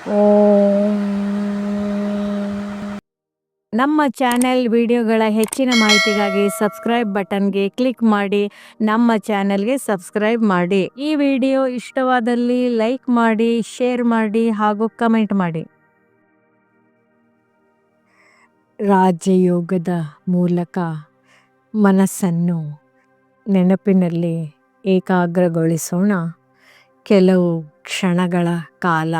ಓಂ. ನಮ್ಮ ಚಾನೆಲ್ ವಿಡಿಯೋಗಳ ಹೆಚ್ಚಿನ ಮಾಹಿತಿಗಾಗಿ ಸಬ್ಸ್ಕ್ರೈಬ್ ಬಟನ್ಗೆ ಕ್ಲಿಕ್ ಮಾಡಿ ನಮ್ಮ ಚಾನೆಲ್ಗೆ ಸಬ್ಸ್ಕ್ರೈಬ್ ಮಾಡಿ. ಈ ವಿಡಿಯೋ ಇಷ್ಟವಾದಲ್ಲಿ ಲೈಕ್ ಮಾಡಿ, ಶೇರ್ ಮಾಡಿ ಹಾಗೂ ಕಮೆಂಟ್ ಮಾಡಿ. ರಾಜಯೋಗದ ಮೂಲಕ ಮನಸ್ಸನ್ನು ನೆನಪಿನಲ್ಲಿ ಏಕಾಗ್ರಗೊಳಿಸೋಣ. ಕೆಲವು ಕ್ಷಣಗಳ ಕಾಲ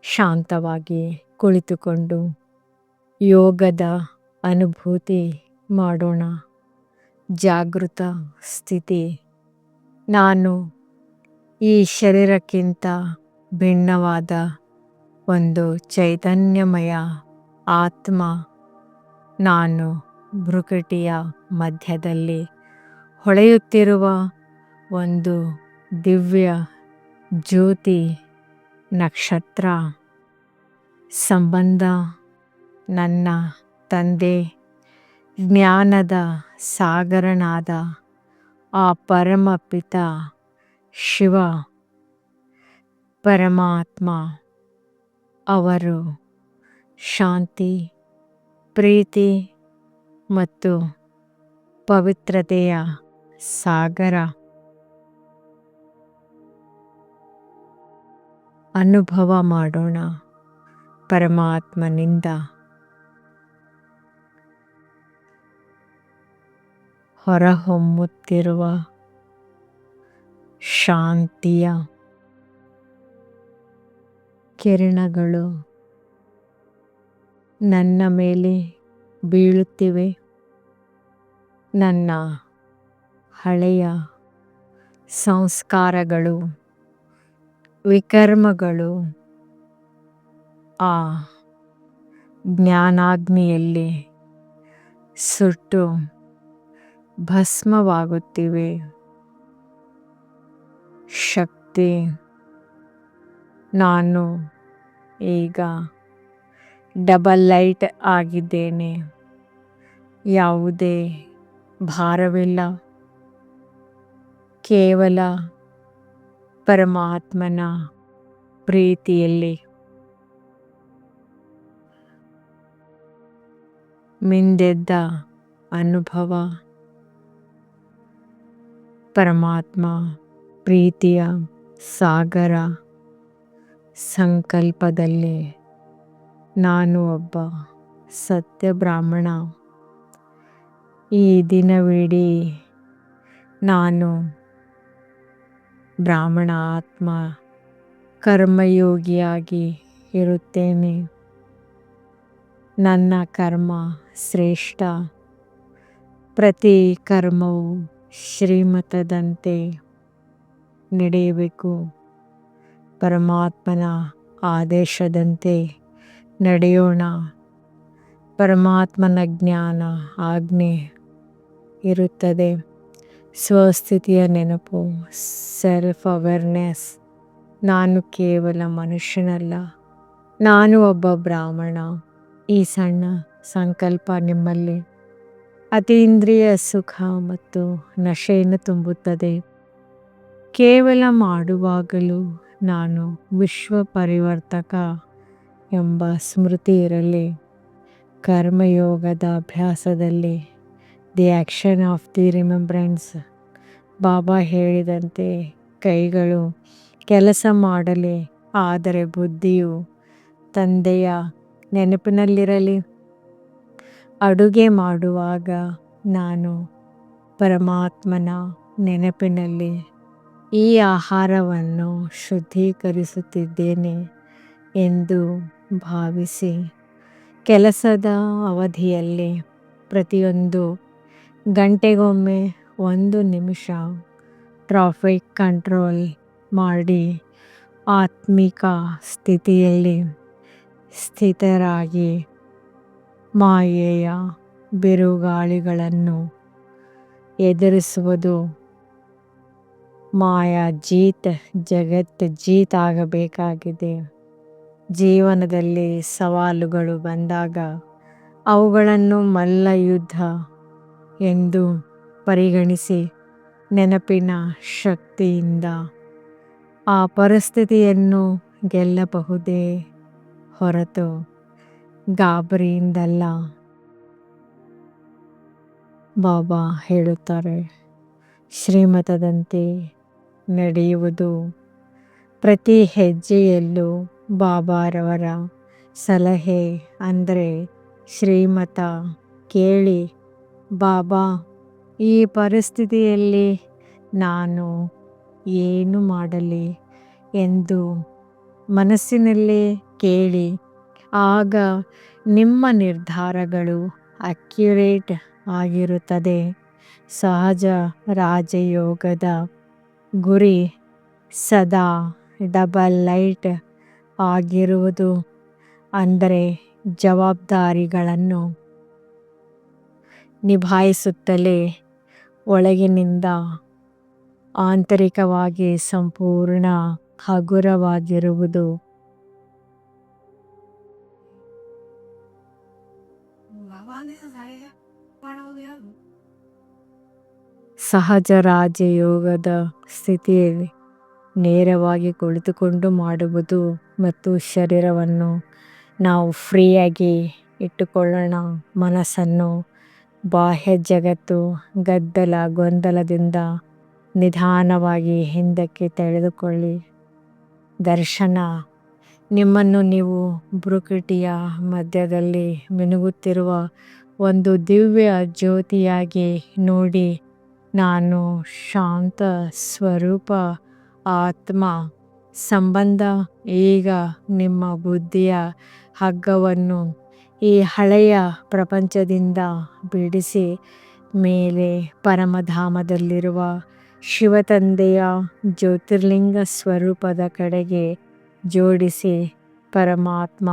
ಶಾಂತವಾಗಿ ಕುಳಿತುಕೊಂಡು ಯೋಗದ ಅನುಭೂತಿ ಮಾಡೋಣ. ಜಾಗೃತ ಸ್ಥಿತಿ. ನಾನು ಈ ಶರೀರಕ್ಕಿಂತ ಭಿನ್ನವಾದ ಒಂದು ಚೈತನ್ಯಮಯ ಆತ್ಮ. ನಾನು ಭ್ರುಕುಟಿಯ ಮಧ್ಯದಲ್ಲಿ ಹೊಳೆಯುತ್ತಿರುವ ಒಂದು ದಿವ್ಯ ಜ್ಯೋತಿ ನಕ್ಷತ್ರ. ಸಂಬಂಧ ನನ್ನ ತಂದೆ, ಜ್ಞಾನದ ಸಾಗರನಾದ ಆ ಪರಮಪಿತ ಶಿವ ಪರಮಾತ್ಮ. ಅವರು ಶಾಂತಿ, ಪ್ರೀತಿ ಮತ್ತು ಪವಿತ್ರತೆಯ ಸಾಗರ. ಅನುಭವ ಮಾಡೋಣ ಪರಮಾತ್ಮನಿಂದ ಹೊರಹೊಮ್ಮುತ್ತಿರುವ ಶಾಂತಿಯ ಕಿರಣಗಳು ನನ್ನ ಮೇಲೆ ಬೀಳುತ್ತಿವೆ. ನನ್ನ ಹಳೆಯ ಸಂಸ್ಕಾರಗಳು, ವಿಕರ್ಮಗಳು ಆ ಜ್ಞಾನಾಗ್ನಿಯಲ್ಲಿ ಸುಟ್ಟು ಭಸ್ಮವಾಗುತ್ತಿವೆ. ಶಕ್ತಿ. ನಾನು ಈಗ ಡಬಲ್ ಲೈಟ್ ಆಗಿದ್ದೇನೆ. ಯಾವುದೇ ಭಾರವಿಲ್ಲ. ಕೇವಲ ಪರಮಾತ್ಮನ ಪ್ರೀತಿಯಲ್ಲಿ ಮಿಂದೆದ್ದ ಅನುಭವ. ಪರಮಾತ್ಮ ಪ್ರೀತಿಯ ಸಾಗರ. ಸಂಕಲ್ಪದಲ್ಲಿ ನಾನು ಒಬ್ಬ ಸತ್ಯ ಬ್ರಾಹ್ಮಣ. ಈ ದಿನವಿಡೀ ನಾನು ಬ್ರಾಹ್ಮಣ ಆತ್ಮ ಕರ್ಮಯೋಗಿಯಾಗಿ ಇರುತ್ತೇನೆ. ನನ್ನ ಕರ್ಮ ಶ್ರೇಷ್ಠ. ಪ್ರತಿ ಕರ್ಮವು ಶ್ರೀಮತದಂತೆ ನಡೆಯಬೇಕು. ಪರಮಾತ್ಮನ ಆದೇಶದಂತೆ ನಡೆಯೋಣ. ಪರಮಾತ್ಮನ ಜ್ಞಾನ ಆಜ್ಞೆ ಇರುತ್ತದೆ. ಸ್ವಸ್ಥಿತಿಯ ನೆನಪು, ಸೆಲ್ಫ್ ಅವೇರ್ನೆಸ್. ನಾನು ಕೇವಲ ಮನುಷ್ಯನಲ್ಲ, ನಾನು ಒಬ್ಬ ಬ್ರಾಹ್ಮಣ. ಈ ಸಣ್ಣ ಸಂಕಲ್ಪ ನಿಮ್ಮಲ್ಲಿ ಅತೀಂದ್ರಿಯ ಸುಖ ಮತ್ತು ನಶೆಯನ್ನು ತುಂಬುತ್ತದೆ. ಕೇವಲ ಮಾಡುವಾಗಲೂ ನಾನು ವಿಶ್ವ ಪರಿವರ್ತಕ ಎಂಬ ಸ್ಮೃತಿ ಇರಲಿ. ಕರ್ಮಯೋಗದ ಅಭ್ಯಾಸದಲ್ಲಿ the action of the remembrance. Baba ಹೇಳಿದಂತೆ ಕೈಗಳು ಕೆಲಸ ಮಾಡಲಿ, ಆದರೆ ಬುದ್ಧಿಯು ತಂದೆಯ ನೆನಪಿನಲ್ಲಿರಲಿ. ಅಡುಗೆ ಮಾಡುವಾಗ ನಾನು ಪರಮಾತ್ಮನ ನೆನಪಿನಲ್ಲಿ ಈ ಆಹಾರವನ್ನು ಶುದ್ಧೀಕರಿಸುತ್ತಿದ್ದೇನೆ ಎಂದು ಭಾವಿಸಿ, ಕೆಲಸದ ಅವಧಿಯಲ್ಲಿ ಪ್ರತಿಯೊಂದು ಗಂಟೆಗೊಮ್ಮೆ 1 ನಿಮಿಷ ಟ್ರಾಫಿಕ್ ಕಂಟ್ರೋಲ್ ಮಾಡಿ ಆತ್ಮಿಕ ಸ್ಥಿತಿಯಲ್ಲಿ ಸ್ಥಿತರಾಗಿ ಮಾಯೆಯ ಬಿರುಗಾಳಿಗಳನ್ನು ಎದುರಿಸುವುದು. ಮಾಯಾ ಜೀತ್ ಜಗತ್ ಜೀತ್ ಆಗಬೇಕಾಗಿದೆ. ಜೀವನದಲ್ಲಿ ಸವಾಲುಗಳು ಬಂದಾಗ ಅವುಗಳನ್ನು ಮಲ್ಲಯುದ್ಧ ಎಂದು ಪರಿಗಣಿಸಿ ನೆನಪಿನ ಶಕ್ತಿಯಿಂದ ಆ ಪರಿಸ್ಥಿತಿಯನ್ನು ಗೆಲ್ಲಬಹುದೇ ಹೊರತು ಗಾಬರಿಯಿಂದಲ್ಲ. ಬಾಬಾ ಹೇಳುತ್ತಾರೆ, ಶ್ರೀಮತದಂತೆ ನಡೆಯುವುದು. ಪ್ರತಿ ಹೆಜ್ಜೆಯಲ್ಲೂ ಬಾಬಾರವರ ಸಲಹೆ ಅಂದರೆ ಶ್ರೀಮತ ಕೇಳಿ. ಬಾಬಾ, ಈ ಪರಿಸ್ಥಿತಿಯಲ್ಲಿ ನಾನು ಏನು ಮಾಡಲಿ ಎಂದು ಮನಸ್ಸಿನಲ್ಲೇ ಕೇಳಿ. ಆಗ ನಿಮ್ಮ ನಿರ್ಧಾರಗಳು ಅಕ್ಯುರೇಟ್ ಆಗಿರುತ್ತದೆ. ಸಹಜ ರಾಜಯೋಗದ ಗುರಿ ಸದಾ ಡಬಲ್ ಲೈಟ್ ಆಗಿರುವುದು. ಅಂದರೆ ಜವಾಬ್ದಾರಿಗಳನ್ನು ನಿಭಾಯಿಸುತ್ತಲೇ ಒಳಗಿನಿಂದ ಆಂತರಿಕವಾಗಿ ಸಂಪೂರ್ಣ ಹಗುರವಾಗಿರುವುದು. ಸಹಜ ರಾಜಯೋಗದ ಸ್ಥಿತಿಯಲ್ಲಿ ನೇರವಾಗಿ ಕುಳಿತುಕೊಂಡು ಮಾಡುವುದು ಮತ್ತು ಶರೀರವನ್ನು ನಾವು ಫ್ರೀಯಾಗಿ ಇಟ್ಟುಕೊಳ್ಳೋಣ. ಮನಸ್ಸನ್ನು ಬಾಹ್ಯ ಜಗತ್ತು ಗದ್ದಲ ಗೊಂದಲದಿಂದ ನಿಧಾನವಾಗಿ ಹಿಂದಕ್ಕೆ ತೆಗೆದುಕೊಳ್ಳಿ. ದರ್ಶನ ನಿಮ್ಮನ್ನು ನೀವು ಭ್ರುಕುಟಿಯ ಮಧ್ಯದಲ್ಲಿ ಮಿನುಗುತ್ತಿರುವ ಒಂದು ದಿವ್ಯ ಜ್ಯೋತಿಯಾಗಿ ನೋಡಿ. ನಾನು ಶಾಂತ ಸ್ವರೂಪ ಆತ್ಮ. ಸಂಬಂಧ ಈಗ ನಿಮ್ಮ ಬುದ್ಧಿಯ ಹಗ್ಗವನ್ನು ಈ ಹಳೆಯ ಪ್ರಪಂಚದಿಂದ ಬಿಡಿಸಿ ಮೇಲೆ ಪರಮಧಾಮದಲ್ಲಿರುವ ಶಿವತಂದೆಯ ಜ್ಯೋತಿರ್ಲಿಂಗ ಸ್ವರೂಪದ ಕಡೆಗೆ ಜೋಡಿಸಿ. ಪರಮಾತ್ಮ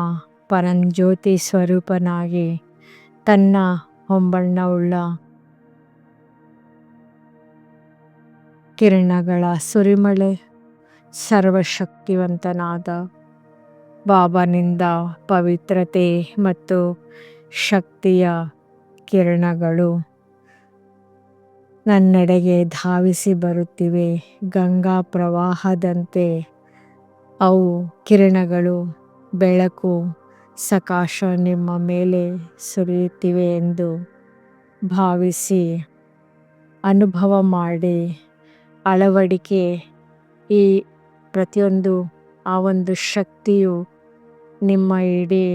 ಪರಂಜ್ಯೋತಿ ಸ್ವರೂಪನಾಗಿ ತನ್ನ ಹೊಂಬಣ್ಣವುಳ್ಳ ಕಿರಣಗಳ ಸುರಿಮಳೆ ಸರ್ವಶಕ್ತಿವಂತನಾದ ಬಾಬಾನಿಂದ ಪವಿತ್ರತೆ ಮತ್ತು ಶಕ್ತಿಯ ಕಿರಣಗಳು ನನ್ನೆಡೆಗೆ ಧಾವಿಸಿ ಬರುತ್ತಿವೆ. ಗಂಗಾ ಪ್ರವಾಹದಂತೆ ಅವು ಕಿರಣಗಳು, ಬೆಳಕು, ಸಕಾಶ ನಿಮ್ಮ ಮೇಲೆ ಸುರಿಯುತ್ತಿವೆ ಎಂದು ಭಾವಿಸಿ ಅನುಭವ ಮಾಡಿ. ಅಳವಡಿಕೆ ಈ ಪ್ರತಿಯೊಂದು ಆ ಒಂದು ಶಕ್ತಿಯು ನಿಮ್ಮ ಇಡೀ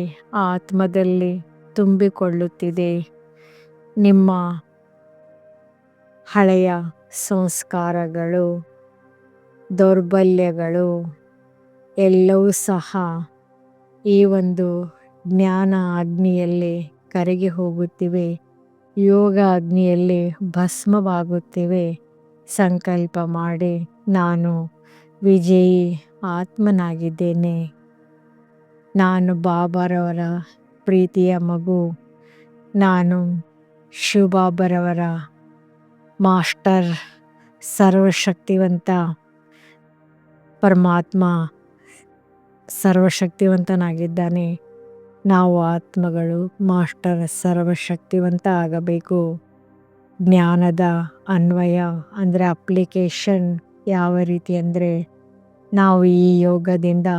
ಆತ್ಮದಲ್ಲಿ ತುಂಬಿಕೊಳ್ಳುತ್ತಿದೆ. ನಿಮ್ಮ ಹಳೆಯ ಸಂಸ್ಕಾರಗಳು, ದೌರ್ಬಲ್ಯಗಳು ಎಲ್ಲವೂ ಸಹ ಈ ಒಂದು ಜ್ಞಾನ ಅಗ್ನಿಯಲ್ಲಿ ಕರಗಿ ಹೋಗುತ್ತಿವೆ. ಯೋಗ ಅಗ್ನಿಯಲ್ಲಿ ಭಸ್ಮವಾಗುತ್ತಿವೆ. ಸಂಕಲ್ಪ ಮಾಡಿ, ನಾನು ವಿಜಯಿ ಆತ್ಮನಾಗಿದ್ದೇನೆ. ನಾನು ಬಾಬಾರವರ ಪ್ರೀತಿಯ ಮಗು. ನಾನು ಶಿವಬಾಬಾರವರ ಮಾಸ್ಟರ್. ಸರ್ವಶಕ್ತಿವಂತ ಪರಮಾತ್ಮ ಸರ್ವಶಕ್ತಿವಂತನಾಗಿದ್ದಾನೆ. ನಾವು ಆತ್ಮಗಳು ಮಾಸ್ಟರ್ ಸರ್ವಶಕ್ತಿವಂತ ಆಗಬೇಕು. ಜ್ಞಾನದ ಅನ್ವಯ ಅಂದರೆ ಅಪ್ಲಿಕೇಶನ್ ಯಾವ ರೀತಿ ಅಂದರೆ, ನಾವು ಈ ಯೋಗದಿಂದ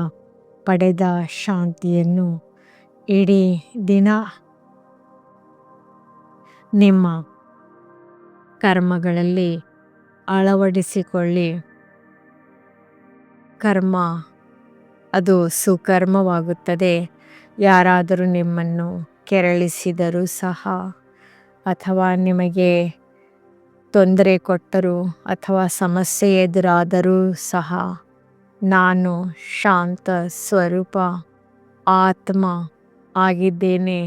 ಪಡೆದ ಶಾಂತಿಯನ್ನು ಇಡೀ ದಿನ ನಿಮ್ಮ ಕರ್ಮಗಳಲ್ಲಿ ಅಳವಡಿಸಿಕೊಳ್ಳಿ. ಕರ್ಮ ಅದು ಸುಕರ್ಮವಾಗುತ್ತದೆ. ಯಾರಾದರೂ ನಿಮ್ಮನ್ನು ಕೆರಳಿಸಿದರೂ ಸಹ ಅಥವಾ ನಿಮಗೆ ತೊಂದರೆ ಕೊಟ್ಟರೂ ಅಥವಾ ಸಮಸ್ಯೆ ಎದುರಾದರೂ ಸಹ ನಾನು ಶಾಂತ ಸ್ವರೂಪ ಆತ್ಮ ಆಗಿದ್ದೇನೆ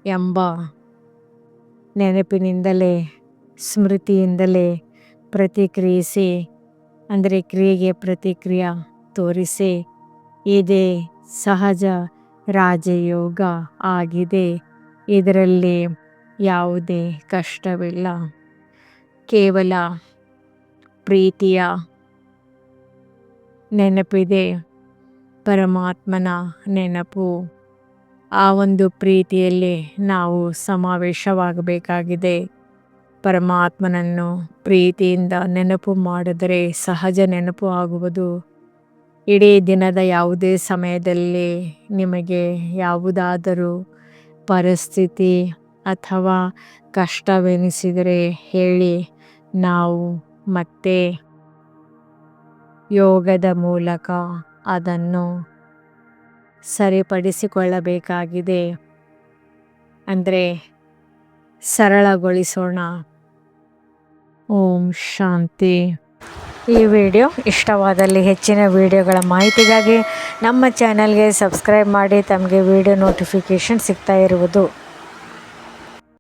ಎಂಬ ನೆನಪಿನಿಂದಲೇ ಸ್ಮೃತಿಯಿಂದಲೇ ಪ್ರತಿಕ್ರಿಯಿಸಿ. ಅಂದರೆ ಕ್ರಿಯೆಗೆ ಪ್ರತಿಕ್ರಿಯೆ ತೋರಿಸಿ. ಇದೇ ಸಹಜ ರಾಜಯೋಗ ಆಗಿದೆ. ಇದರಲ್ಲಿ ಯಾವುದೇ ಕಷ್ಟವಿಲ್ಲ. ಕೇವಲ ಪ್ರೀತಿಯ ನೆನಪಿದೆ. ಪರಮಾತ್ಮನ ನೆನಪು. ಆ ಒಂದು ಪ್ರೀತಿಯಲ್ಲಿ ನಾವು ಸಮಾವೇಶವಾಗಬೇಕಾಗಿದೆ. ಪರಮಾತ್ಮನನ್ನು ಪ್ರೀತಿಯಿಂದ ನೆನಪು ಮಾಡಿದರೆ ಸಹಜ ನೆನಪು ಆಗುವುದು. ಇಡೀ ದಿನದ ಯಾವುದೇ ಸಮಯದಲ್ಲಿ ನಿಮಗೆ ಯಾವುದಾದರೂ ಪರಿಸ್ಥಿತಿ ಅಥವಾ ಕಷ್ಟವೆನಿಸಿದರೆ ಹೇಳಿ, ನಾವು ಮತ್ತೆ ಯೋಗದ ಮೂಲಕ ಅದನ್ನು ಸರಿಪಡಿಸಿಕೊಳ್ಳಬೇಕಾಗಿದೆ. ಅಂದರೆ ಸರಳಗೊಳಿಸೋಣ. ಓಂ ಶಾಂತಿ. ಈ ವಿಡಿಯೋ ಇಷ್ಟವಾದಲ್ಲಿ ಹೆಚ್ಚಿನ ವಿಡಿಯೋಗಳ ಮಾಹಿತಿಗಾಗಿ ನಮ್ಮ ಚಾನಲ್ಗೆ ಸಬ್ಸ್ಕ್ರೈಬ್ ಮಾಡಿ. ತಮಗೆ ವಿಡಿಯೋ ನೋಟಿಫಿಕೇಷನ್ ಸಿಗ್ತಾ ಇರುವುದು.